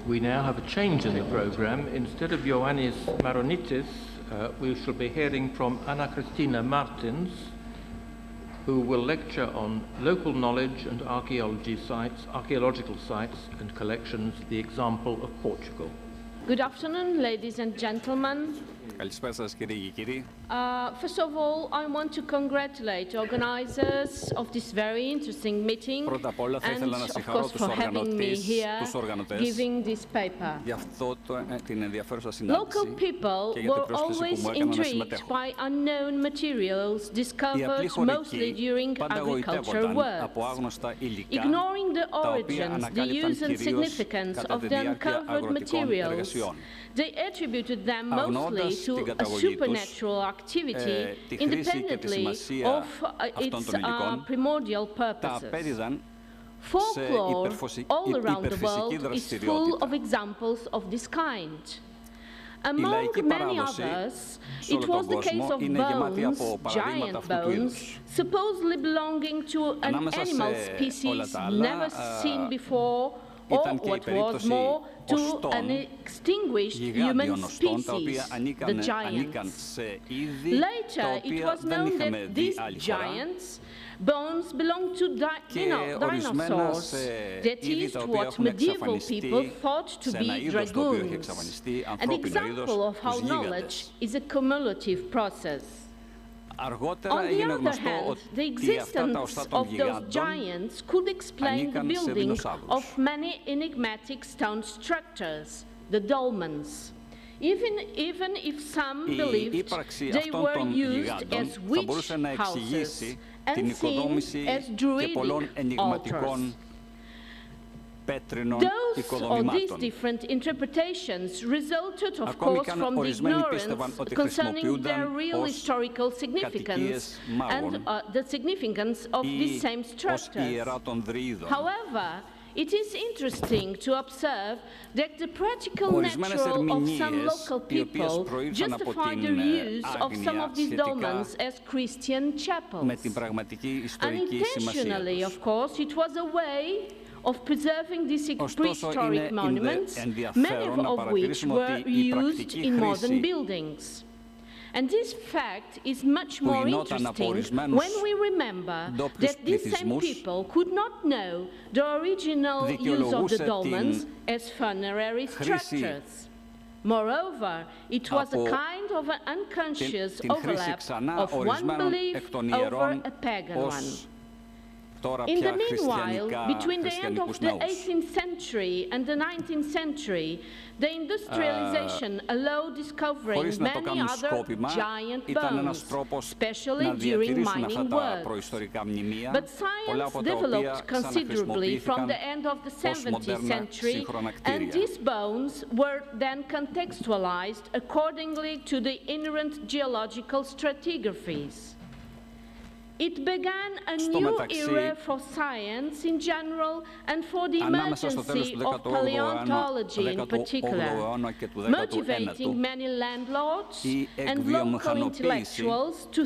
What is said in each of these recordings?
We now have a change in the programme. Instead of Ioannis Maronitis, we shall be hearing from Anna Christina Martins, who will lecture on local knowledge and archaeological sites and collections, the example of Portugal. Good afternoon, ladies and gentlemen. Καλησπέρα σας, κυρίες και κύριοι. First of all, I want to congratulate organizers of this very interesting meeting Πρώτα απ' όλα θα ήθελα να and of συγχαρώ course for having me τους οργανωτές giving this paper. για αυτό την ενδιαφέρουσα συνάντηση Local people και για την were πρόσκληση always που μου έκαναν να intrigued συμμετέχω. by unknown materials Οι απλοί discovered mostly χωρικοί during πάντα agricultural γοητεύονταν από works. άγνωστα υλικά Ignoring the τα οποία origins, the ανακάλυπταν use and κυρίως significance κατά of τη the διάρκεια uncovered αγροτικών materials, εργασιών. they attributed them mostly Αγνοώντας to την a καταγωγή supernatural activity τη χρήση και τη independently σημασία of αυτών its των υλικών, primordial τα purposes. απέδιδαν Folklore all around the υπερφυσική world is full δραστηριότητα. of examples of this kind. Η Among λαϊκή many παράδοση others, σε it όλο was τον the case κόσμο of είναι γεμάτη bones, από παραδείγματα giant αυτού του bones, είδους. supposedly belonging to an Ανάμεσα σε animal όλα species τα άλλα, never seen before, or ήταν και η what was περίπτωση more, to οστών, an extinguished human γιγάντιων οστών, τα species, οποία the ανήκαν giants. σε είδη Later, τα it οποία was δεν known είχαμε that δει these άλλη φορά giants' bones belonged to και ορισμένα dinosaurs. σε That είδη is τα οποία what έχουν medieval εξαφανιστεί people thought to σε be ένα είδος το οποίο έχει dragoons. εξαφανιστεί, An ανθρώπινο είδος, example of how τους knowledge γίγαντες. is a cumulative process. Αργότερα On the έγινε other γνωστό hand, the ότι αυτά τα οστά existence των of those γιγάντων giants could explain the ανήκαν σε building δεινοσαύρους. of many enigmatic stone structures, the dolmens. Even if some Η believed ύπαρξη they αυτών were των used γιγάντων as θα witch μπορούσε να houses εξηγήσει and την seen οικοδόμηση as και πολλών druidic ενιγματικών altars. πέτρινων Those or these οικοδομημάτων. different interpretations resulted, of Ακόμη course, κι αν from the ορισμένοι πίστευαν ignorance ότι concerning their χρησιμοποιούνταν real ως historical significance κατοικίες μάγων and the significance of these ή same ως structures. ιερά των δρύδων. However, it is interesting to observe that the practical Ορισμένες nature of some ερμηνείες, local οι οποίες people προήλθαν από justify την the use of some άγνοια of these σχετικά dolmens as Christian με chapels. την πραγματική ιστορική σημασία Unintentionally, τους. of course, it was a way of preserving these Ωστόσο, prehistoric monuments, many ενδιαφέρον να of which παρατηρήσουμε were ότι η used πρακτική in modern χρήση buildings. And this fact is much που more γινόταν από interesting ορισμένους when we remember ντόπιους that these same πληθυσμούς people could not know the original use of the δικαιολογούσε dolmens την as funerary χρήση structures. Moreover, it was a από kind of an unconscious την χρήση overlap ξανά of one ορισμένων belief εκ των over ιερών a pagan one. ως τώρα In the πια meanwhile, between the end χριστιανικούς of the ναούς. 18th century and the 19th century, the industrialization allowed discovering Χωρίς να το many κάνουν other σκόπιμα, giant ήταν ένας bones, τρόπος especially να during διατηρήσουν αυτά mining τα works. προϊστορικά μνημεία, But πολλά science από τα οποία developed considerably from ξαναχρησιμοποιήθηκαν the end of the ως 17th μοντέρνα century, σύγχρονα and κτίρια. these bones were then contextualized accordingly to the inherent geological stratigraphies. It began a Στο new μεταξύ, era for science in general and for the ανάμεσα στο τέλος emergency του of 18ου paleontology in 18ου particular, αιώνα και του 19ου, motivating many landlords η and local εκβιομηχανοποίηση intellectuals to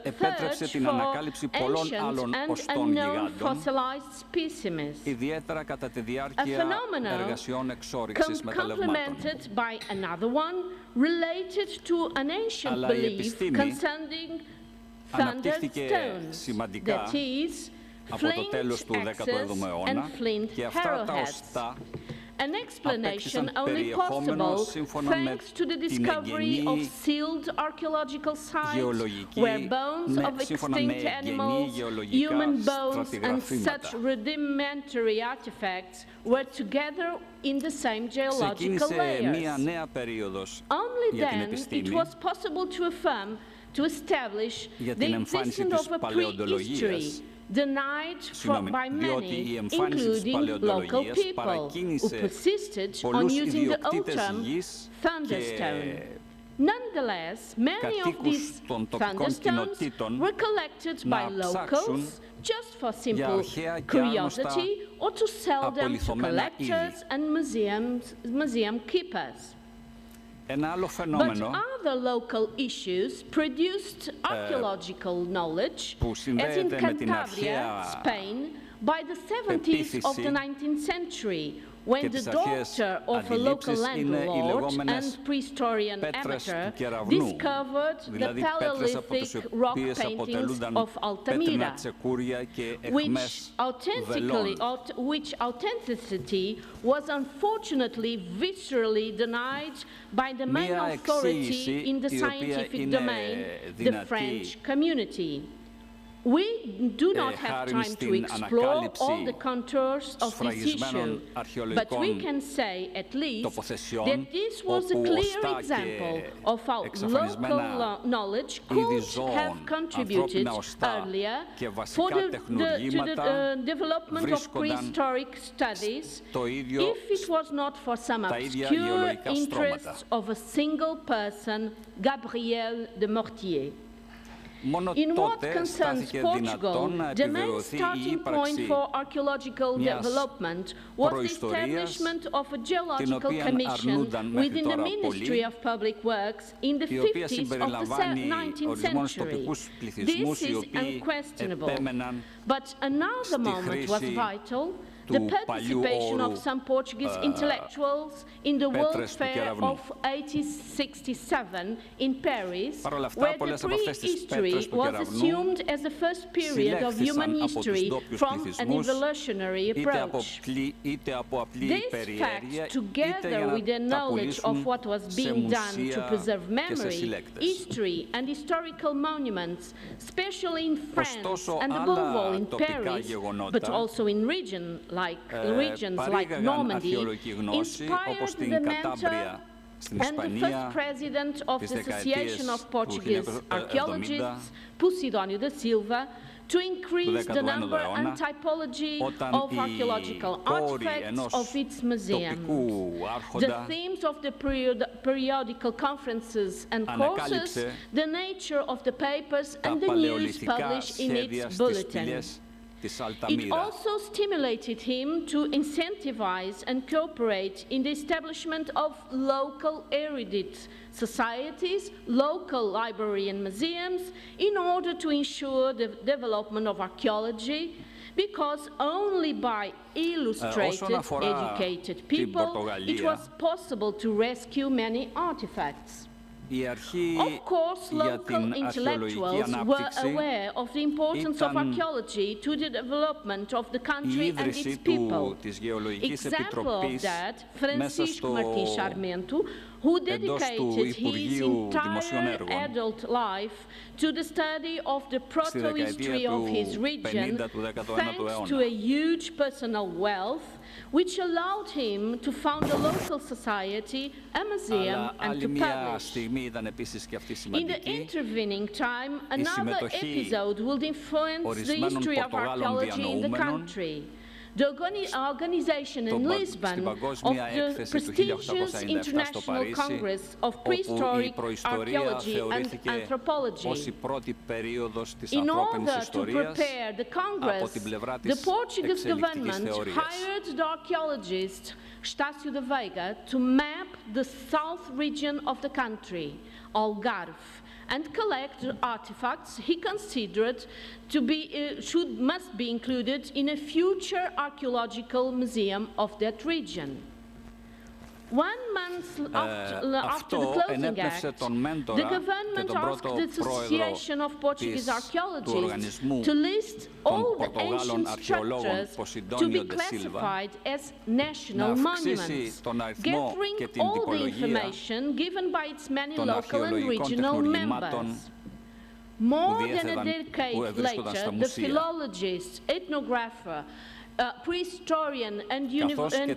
επέτρεψε search την for ανακάλυψη πολλών ancient άλλων and οστών unknown γιγάντων, fossilized specimens. ιδιαίτερα κατά τη A διάρκεια phenomenon εργασιών εξόρυξης μεταλλευμάτων. complemented by another one related to an ancient Αλλά η belief επιστήμη concerning thundered αναπτύχθηκε stones, σημαντικά that is, από το flint τέλος του 17ου axes αιώνα and flint και αυτά τα arrowheads. οστά An explanation απέκτησαν only περιεχόμενο possible σύμφωνα με thanks to the την discovery of εγγενή sealed archaeological sites γεωλογική, where bones of σύμφωνα με extinct εγγενή animals, γεωλογικά human bones and στρατηγραφήματα. such rudimentary artifacts were together in the same geological Ξεκίνησε μία layers. νέα περίοδος Only για την then it επιστήμη, was possible to affirm, to establish για the την εμφάνιση existence της of a παλαιοντολογίας. prehistory denied by διότι η many, εμφάνιση της including local παλαιοντολογίας people, who παρακίνησε persisted on πολλούς using the old ιδιοκτήτες term γης thunderstone. και Nonetheless, many of κατοίκους these των τοπικών thunderstones κοινοτήτων were collected να by ψάξουν locals just for για simple αρχαία και άγνωστα curiosity or to sell them to απολιθωμένα collectors είδη. and museum keepers. Ένα άλλο But φαινόμενο other local issues produced archaeological knowledge, που as in συνδέεται με την Cantabria, αρχαία Spain, by the 70s of πεποίθηση the 19th century, when και the τις αρχαίες doctor of a local αντιλήψεις είναι οι landlord λεγόμενες and prehistorian πέτρες amateur του κεραυνού, discovered the δηλαδή πέτρες από τις Paleolithic rock οποίες paintings αποτελούνταν of πέτρινα Altamira, τσεκούρια και which αιχμές βελών. authenticity was unfortunately viscerally denied by the main Μία authority εξήγηση in the η οποία scientific είναι domain, the δυνατή French community. We do not have χάριν time to στην explore all the ανακάλυψη contours of this σφραγισμένων issue, but we αρχαιολογικών can say at least τοποθεσιών that this was a όπου clear οστά example και of how εξαφανισμένα local knowledge είδη could ζώων, have contributed ανθρώπινα οστά earlier και for βασικά to the τεχνουργήματα development of βρίσκονταν prehistoric studies στο ίδιο if it was not for some τα ίδια obscure γεωλογικά στρώματα. interests of a single person, Gabriel de Mortier. Μόνο In what τότε concerns στάθηκε δυνατόν Portugal, να the main επιβεβαιωθεί η starting point ύπαρξη for archaeological μιας development was the προϊστορίας, establishment of a την geological οποία commission αρνούνταν μέχρι within the τώρα Ministry πολλοί, of Public Works in the η οποία 50s of the συμπεριλαμβάνει 19th ορισμένους century. τοπικούς This πληθυσμούς οι is οποίοι unquestionable. επέμεναν But another στη moment was χρήση vital, the του παλιού participation of όρου, some Portuguese intellectuals in the World πέτρες του Fair κεραυνού. of 1867 in Paris, Παρ' όλα αυτά, where the πολλές από αυτές τις prehistory πέτρες του was κεραυνού assumed as the first period of human συλλέχθησαν από τους history ντόπιους from an πληθυσμούς, evolutionary είτε από απλή This περιέργεια, fact, είτε για together with the να τα knowledge of πουλήσουν what was σε being done to μουσεία preserve και σε memory, συλλέκτες. history and historical monuments, especially in France Ωστόσο, and above άλλα all in τοπικά Paris, γεγονότα, but also in regions like παρήγαγαν Normandy, αρχαιολογική γνώση, όπως inspired την the Κατάμπρια στην and the first Ισπανία, president of τις the δεκαετίες Association of του Portuguese 1970, Archaeologists, Posidónio da Silva, to increase the 19ου number αιώνα, and typology όταν of archaeological οι κόροι artifacts ενός of its museums. τοπικού The άρχοντα themes of the periodical conferences and courses, ανακάλυψε the nature of the papers τα and the news παλαιολιθικά published in σχέδια its στις bulletin. σπηλιές της It Αλταμίρα. also stimulated him to incentivize and cooperate in the establishment of local erudite societies, local library and museums, in order to ensure the development of archaeology, because only by illustrated, educated people it was possible to rescue many artifacts. Η αρχή Of course, για local την αρχαιολογική intellectuals were ανάπτυξη, aware of the importance of ήταν archaeology to the development of the η country and ίδρυση its people. της Γεωλογικής Example of Επιτροπής that, μέσα Francisco στο Martins Sarmento, who εντός του dedicated his Υπουργείου Δημοσίων entire Έργων adult life to the study of the στη proto-history δεκαετία of his του region, 50 του 19ου thanks to αιώνα. a huge personal wealth, which allowed him to found a local society, a museum, Αλλά and άλλη to μια publish. στιγμή ήταν επίσης και αυτή In the σημαντική, intervening time, another συμμετοχή episode will influence the ορισμένων history of Πορτογάλων archaeology in the διανοούμενων country. The organization in Lisbon στην of παγκόσμια the έκθεση του prestigious 1897 στο International Παρίσι, Congress of όπου η Prehistoric προϊστορία Archaeology and θεωρήθηκε Anthropology. ως η πρώτη περίοδος της In ανθρώπινης order to ιστορίας prepare the από Congress, την πλευρά the της Portuguese εξελικτικής government θεωρίας. hired the archaeologist Estácio de Veiga to map the south region of the country, Algarve, and collect the artifacts he considered to be must be included in a future archaeological museum of that region. 1 month after the closing act, the government asked the Association of Portuguese Archaeologists to list all the ancient structures to be classified as national monuments, gathering all the information given by its many local and regional members. More than a decade later, the philologist, ethnographer, prehistorian and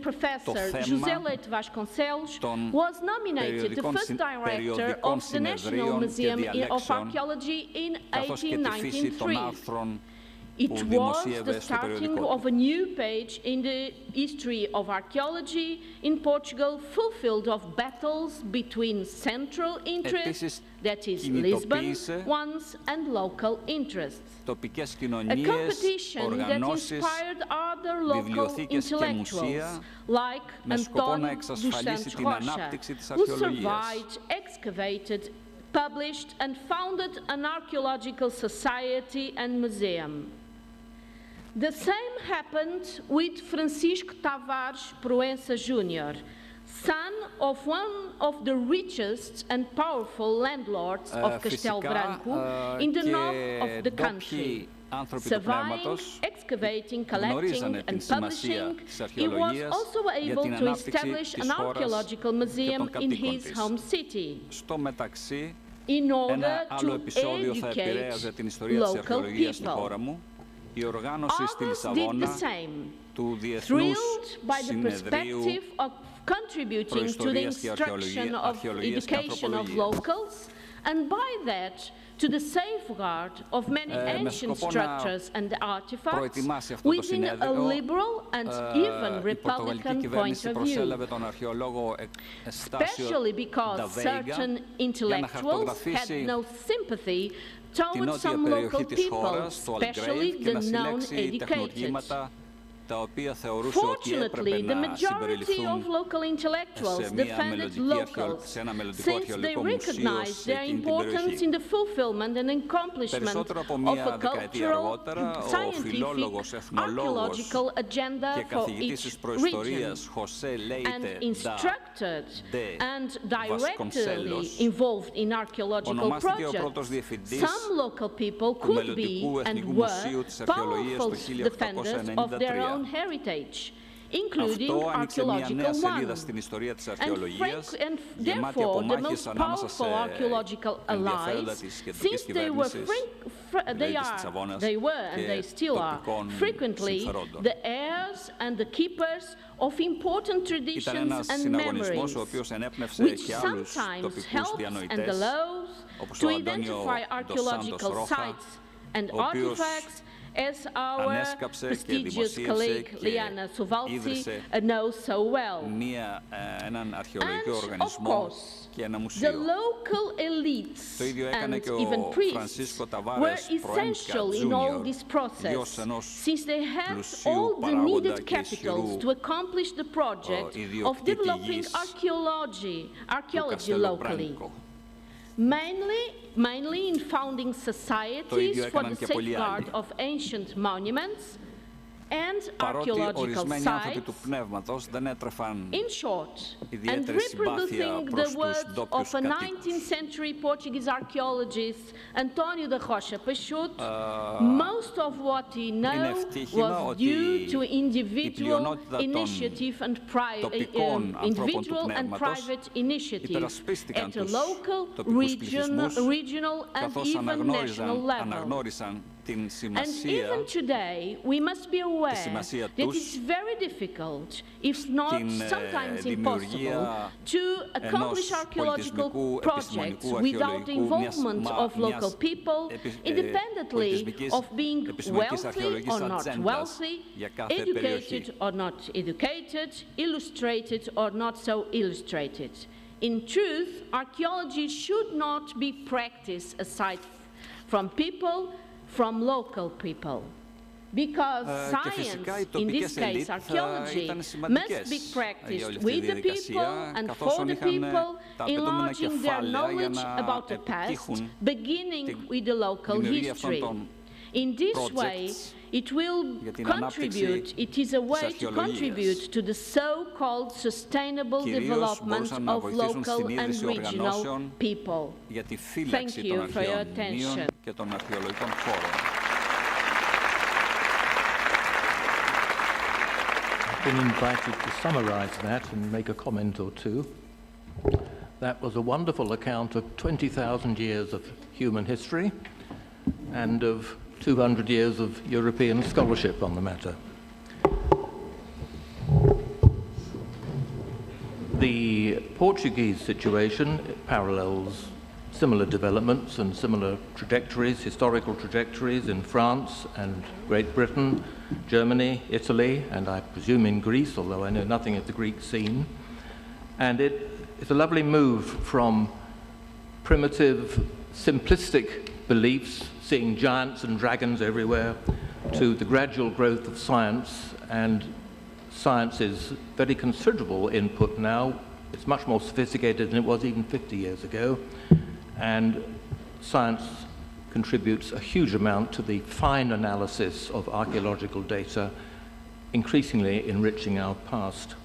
professor José Leite Vasconcelos was nominated the first director of the National Museum of Archaeology in 1893. It was the starting of a new page in the history of archaeology in Portugal, fulfilled of battles between central interests, that is Lisbon, ones, and local interests. A competition that inspired other local intellectuals like António dos Santos Rocha, who survived, excavated, published, and founded an archaeological society and museum. The same happened with Francisco Tavares Proença Jr., son of one of the richest and powerful landlords of Castelo Branco in the north of the country. Surveying, excavating, collecting and publishing, he was also able to establish an archaeological museum in his home city in order to educate local people. Others did the same, thrilled by the perspective of contributing to the instruction of education of locals, and by that to the safeguard of many ancient structures and artifacts within a liberal and even Republican point of view, especially because certain intellectuals had no sympathy towards some local people, especially the non-educated. Fortunately, the majority of local intellectuals defended locals, since they recognized their importance in the fulfillment and accomplishment of a cultural, scientific, archaeological agenda for each region, and instructed and directly involved in archaeological projects. Some local people could be and were powerful defenders of their own heritage, including archaeological ones, and therefore the most powerful archaeological allies, since they were and they still are frequently the heirs and the keepers of important traditions and memories, which sometimes helps and allows to identify archaeological sites and artifacts, as our prestigious colleague Liana Suvalci knows so well. And of course, the local elites and even priests were essential in all this process, since they had all the needed capitals to accomplish the project of developing archaeology locally. Mainly in founding societies for the safeguard of ancient monuments and archaeological sites, in short, and reproducing the words of a 19th century Portuguese archaeologist, António da Rocha Peixoto, most of what he knew was due to individual initiative and private initiative at a local, regional and even national level. And even today, we must be aware that it's very difficult, if not sometimes impossible, to accomplish archaeological projects without the involvement of local people, independently of being wealthy or not wealthy, educated or not educated, illustrated or not so illustrated. In truth, archaeology should not be practiced aside from local people, because science, in this case archaeology, must be practiced with the people and for the people, enlarging their knowledge about the past, beginning with the local history. In this way, it is a way to contribute to the so-called sustainable development of local and regional people. Thank you for your attention. I've been invited to summarize that and make a comment or two. That was a wonderful account of 20,000 years of human history and of 200 years of European scholarship on the matter. The Portuguese situation parallels similar developments and similar trajectories, historical trajectories in France and Great Britain, Germany, Italy, and I presume in Greece, although I know nothing of the Greek scene. And it's a lovely move from primitive, simplistic beliefs, seeing giants and dragons everywhere, to the gradual growth of science, and science's very considerable input now. It's much more sophisticated than it was even 50 years ago, and science contributes a huge amount to the fine analysis of archaeological data, increasingly enriching our past.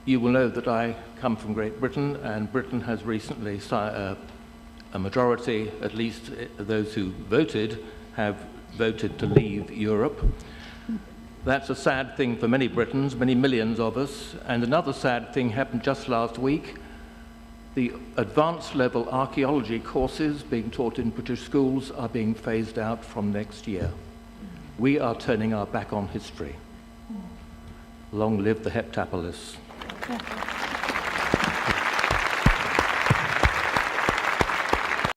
You will know that I come from Great Britain, and Britain has recently, a majority, at least those who voted, have voted to leave Europe. That's a sad thing for many Britons, many millions of us, and another sad thing happened just last week. The advanced level archaeology courses being taught in British schools are being phased out from next year. We are turning our back on history. Long live the heptapolis.